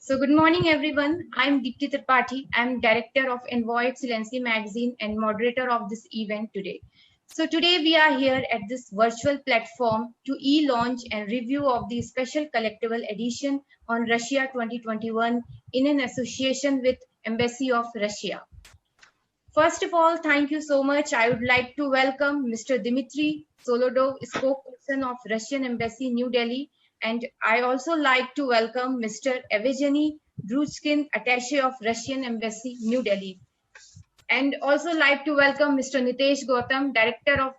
So good morning, everyone. I'm Deepti Tripathi. I'm director of Envoy Excellency magazine and moderator of this event today. So today we are here at this virtual platform to e-launch and review of the special collectible edition on Russia 2021 in an association with Embassy of Russia. First of all, thank you so much. I would like to welcome Mr. Dmitry Solodov, spokesperson of Russian Embassy, New Delhi. And I also like to welcome Mr. Evgeny Druchkin, attaché of Russian Embassy, New Delhi. And also like to welcome Mr. Nitesh Gautam, director of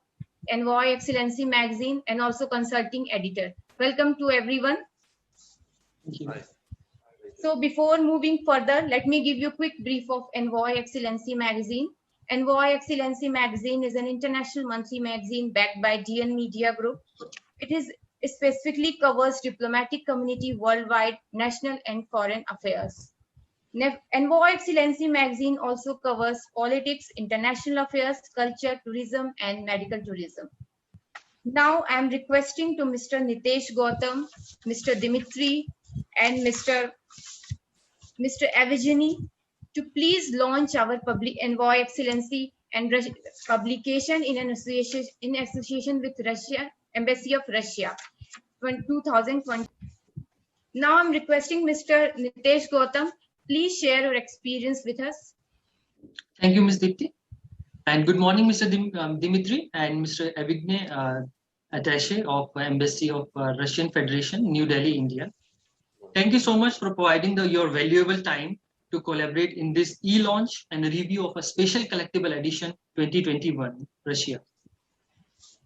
Envoy Excellency magazine and also consulting editor. Welcome to everyone. Thank you. So before moving further, let me give you a quick brief of Envoy Excellency magazine. Envoy Excellency magazine is an international monthly magazine backed by DN Media Group. It specifically covers diplomatic community worldwide, national and foreign affairs. Envoy Excellency magazine also covers politics, international affairs, culture, tourism, and medical tourism. Now I am requesting to Mr. Nitesh Gautam, Mr. Dimitri, and Mr. Evgeny to please launch our public Envoy Excellency and publication in association with Russia Embassy of Russia 2020. Now I'm requesting Mr. Nitesh Gautam, please share your experience with us. Thank you, Ms. Deepti. And good morning, Mr. Dimitri and Mr. Evgeny, attaché of Embassy of Russian Federation, New Delhi, India. Thank you so much for providing your valuable time to collaborate in this e-launch and review of a special collectible edition 2021 Russia.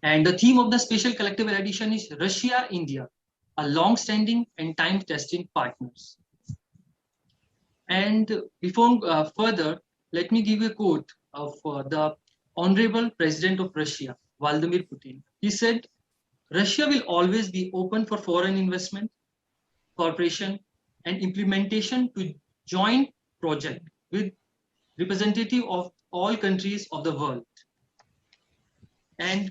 And the theme of the special collectible edition is Russia-India, a long-standing and time-tested partners. And before further, let me give you a quote of the Honorable President of Russia, Vladimir Putin. He said, "Russia will always be open for foreign investment, cooperation and implementation to joint project with representative of all countries of the world." And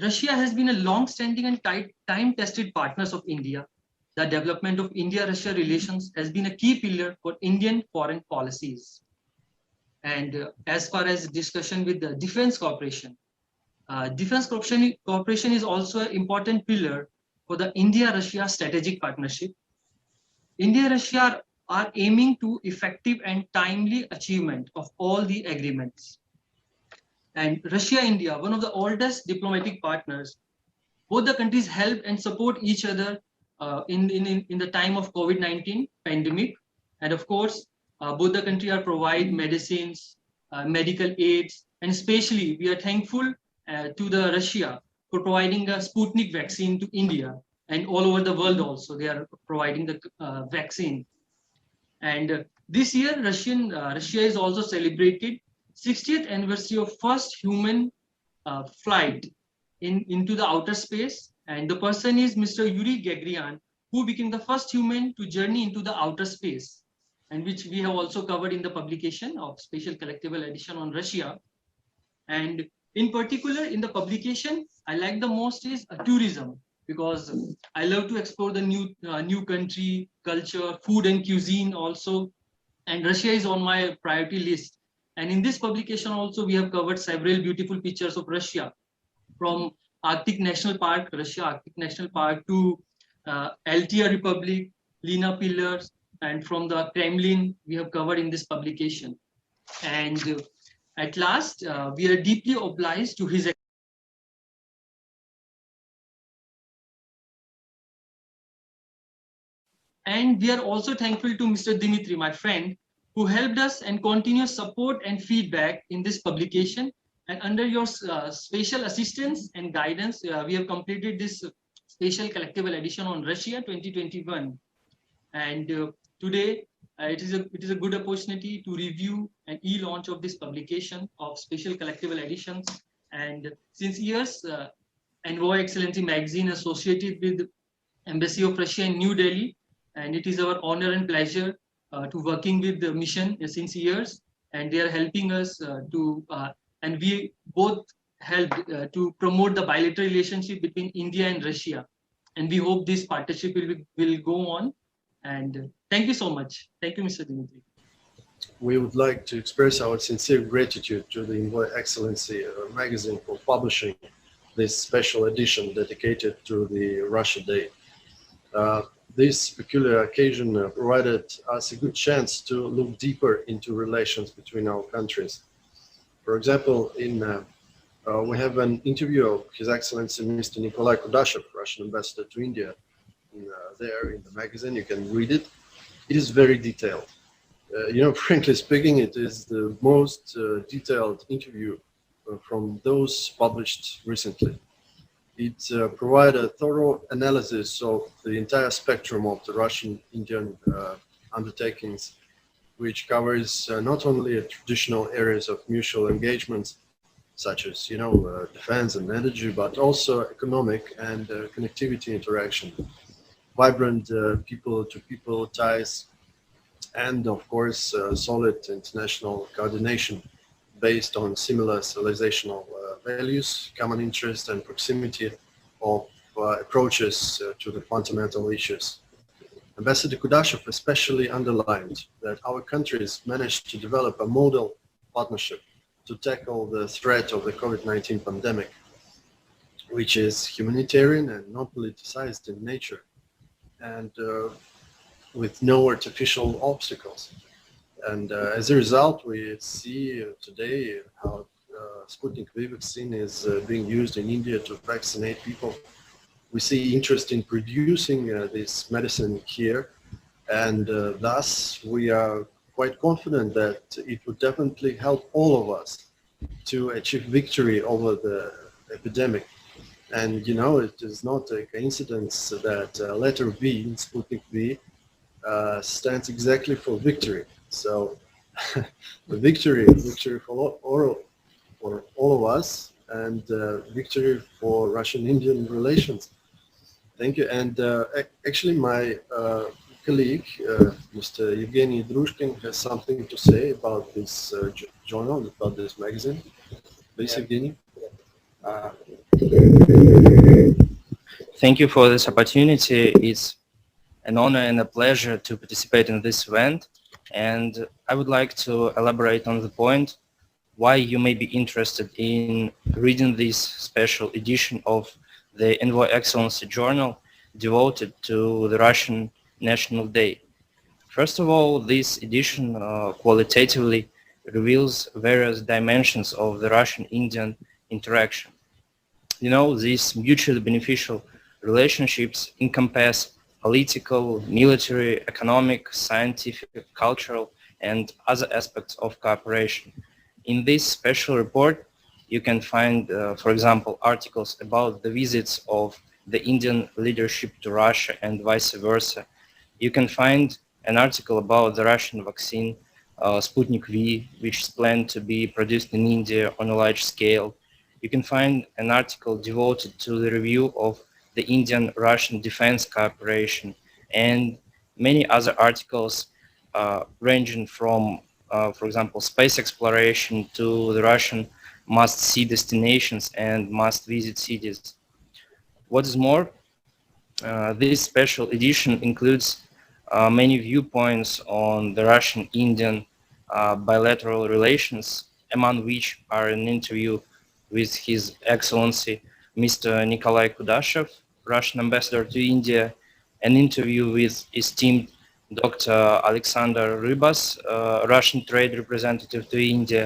Russia has been a long-standing and time-tested partners of India. The development of India-Russia relations has been a key pillar for Indian foreign policies. And as far as discussion with the defense cooperation is also an important pillar for the India-Russia strategic partnership. India-Russia are aiming to effective and timely achievement of all the agreements. And Russia-India, one of the oldest diplomatic partners, both the countries help and support each other in the time of COVID-19 pandemic. And of course, both the countries are provide medicines, medical aids, and especially we are thankful to the Russia for providing a Sputnik vaccine to India. And all over the world also, they are providing the vaccine. And this year, Russia is also celebrated 60th anniversary of first human flight into the outer space. And the person is Mr. Yuri Gagarin, who became the first human to journey into the outer space, and which we have also covered in the publication of Special Collectible Edition on Russia. And in particular, in the publication, I like the most is tourism, because I love to explore the new country, culture, food and cuisine also. And Russia is on my priority list. And in this publication also, we have covered several beautiful pictures of Russia, from Arctic National Park, Russia Arctic National Park, to Altia Republic, Lena Pillars, and from the Kremlin, we have covered in this publication. And at last, we are deeply obliged to his and we are also thankful to Mr. Dimitri, my friend, who helped us and continuous support and feedback in this publication. And under your special assistance and guidance, we have completed this special collectible edition on Russia 2021. And today, it is a good opportunity to review an e-launch of this publication of special collectible editions. And since years, Envoy Excellency magazine associated with Embassy of Russia in New Delhi, and it is our honor and pleasure to working with the mission since years, and they are helping us and we both helped to promote the bilateral relationship between India and Russia, and we hope this partnership will go on. And Thank you so much. Thank you, Mr. Dimitri. We would like to express our sincere gratitude to the Envoy Excellency magazine for publishing this special edition dedicated to the Russia Day. This peculiar occasion provided us a good chance to look deeper into relations between our countries. For example, we have an interview of His Excellency Mr. Nikolai Kudashev, Russian ambassador to India, there in the magazine. You can read it. It is very detailed. Frankly speaking, it is the most detailed interview from those published recently. It provides a thorough analysis of the entire spectrum of the Russian-Indian undertakings, which covers not only traditional areas of mutual engagements, such as defense and energy, but also economic and connectivity interaction, vibrant people-to-people ties, and of course solid international coordination based on similar civilizational values, common interest, and proximity of approaches to the fundamental issues. Ambassador Kudashev especially underlined that our countries managed to develop a model partnership to tackle the threat of the COVID-19 pandemic, which is humanitarian and non-politicized in nature, and with no artificial obstacles. And as a result, we see today how Sputnik V vaccine is being used in India to vaccinate people. We see interest in producing this medicine here, and thus we are quite confident that it would definitely help all of us to achieve victory over the epidemic. And it is not a coincidence that letter V in Sputnik V stands exactly for victory. So the victory for all of us, and victory for Russian-Indian relations. Thank you. And actually, my colleague, Mr. Evgeny Drushkin, has something to say about this journal, about this magazine. Please, Evgeny. Thank you for this opportunity. It's an honor and a pleasure to participate in this event. And I would like to elaborate on the point why you may be interested in reading this special edition of the Envoy Excellency Journal devoted to the Russian National Day. First of all, this edition qualitatively reveals various dimensions of the Russian-Indian interaction. These mutually beneficial relationships encompass political, military, economic, scientific, cultural, and other aspects of cooperation. In this special report, you can find, for example, articles about the visits of the Indian leadership to Russia and vice versa. You can find an article about the Russian vaccine, Sputnik V, which is planned to be produced in India on a large scale. You can find an article devoted to the review of the Indian-Russian defense cooperation, and many other articles ranging from, for example, space exploration to the Russian must-see destinations and must-visit cities. What is more, this special edition includes many viewpoints on the Russian-Indian bilateral relations, among which are an interview with His Excellency Mr. Nikolai Kudashev, Russian ambassador to India, an interview with esteemed Dr. Alexander Rybas, Russian trade representative to India,